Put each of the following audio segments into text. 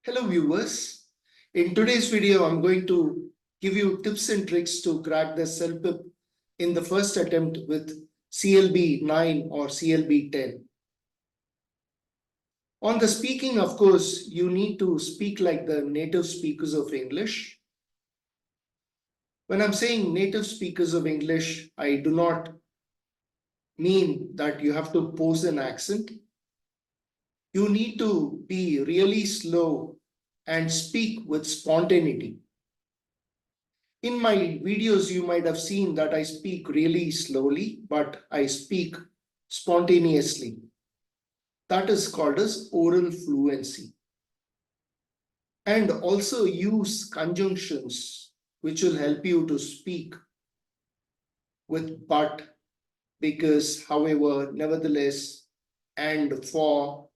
Hello viewers, in today's video I'm going to give you tips and tricks to crack the CELPIP in the first attempt with CLB9 or CLB10. On the speaking, of course, you need to speak like the native speakers of English. When I'm saying native speakers of English, I do not mean that you have to pose an accent. You need to be really slow and speak with spontaneity. In my videos, you might have seen that I speak really slowly, but I speak spontaneously. That is called as oral fluency. And also use conjunctions, which will help you to speak with but, because, however, nevertheless, and for.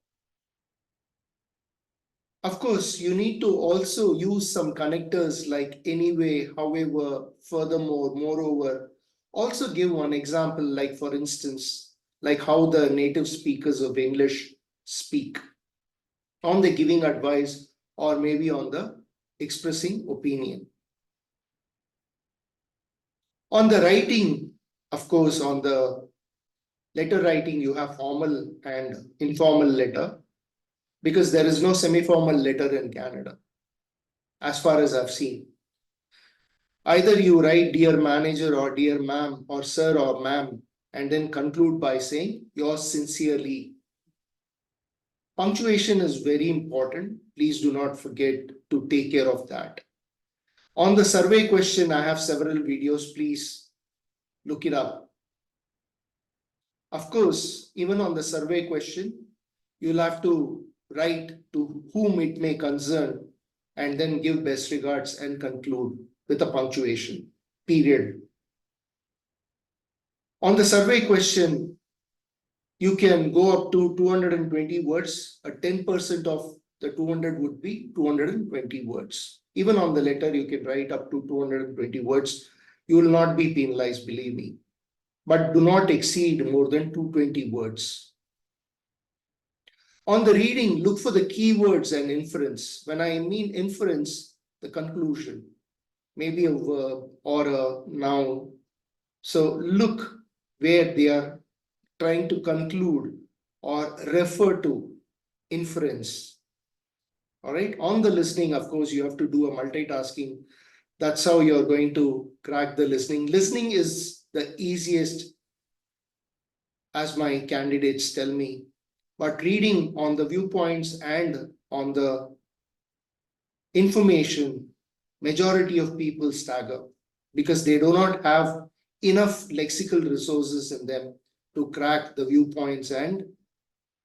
Of course, you need to also use some connectors like anyway, however, furthermore, moreover. Also give one example, like for instance, like how the native speakers of English speak on the giving advice or maybe on the expressing opinion. On the writing, of course, on the letter writing, you have formal and informal letter, because there is no semi-formal letter in Canada, as far as I've seen. Either you write dear manager or dear ma'am or sir or ma'am, and then conclude by saying yours sincerely. Punctuation is very important. Please do not forget to take care of that. On the survey question, I have several videos. Please look it up. Of course, even on the survey question, you'll have to write to whom it may concern and then give best regards and conclude with a punctuation, period. On the survey question, you can go up to 220 words. A 10% of the 200 would be 220 words. Even on the letter, you can write up to 220 words. You will not be penalized, believe me. But do not exceed more than 220 words. On the reading, look for the keywords and inference. When I mean inference, the conclusion, maybe a verb or a noun. So look where they are trying to conclude or refer to inference. All right. On the listening, of course, you have to do a multitasking. That's how you're going to crack the listening. Listening is the easiest, as my candidates tell me. But reading on the viewpoints and on the information, majority of people stagger because they do not have enough lexical resources in them to crack the viewpoints and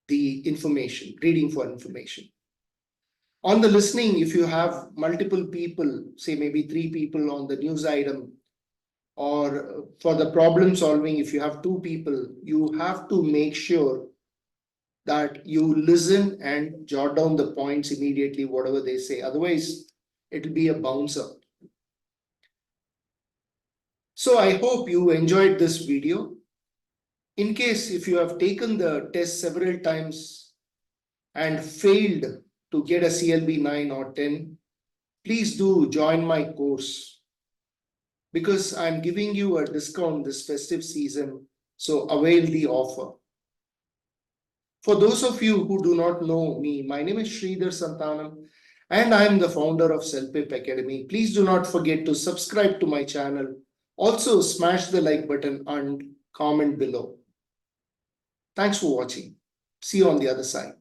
the information, reading for information. On the listening, if you have multiple people, say maybe 3 people on the news item, or for the problem solving, if you have 2 people, you have to make sure that you listen and jot down the points immediately, whatever they say. Otherwise, it will be a bouncer. So I hope you enjoyed this video. In case if you have taken the test several times and failed to get a CLB 9 or 10, please do join my course, because I'm giving you a discount this festive season. So avail the offer. For those of you who do not know me, my name is Sridhar Santhanam and I am the founder of Celpip Academy. Please do not forget to subscribe to my channel. Also smash the like button and comment below. Thanks for watching. See you on the other side.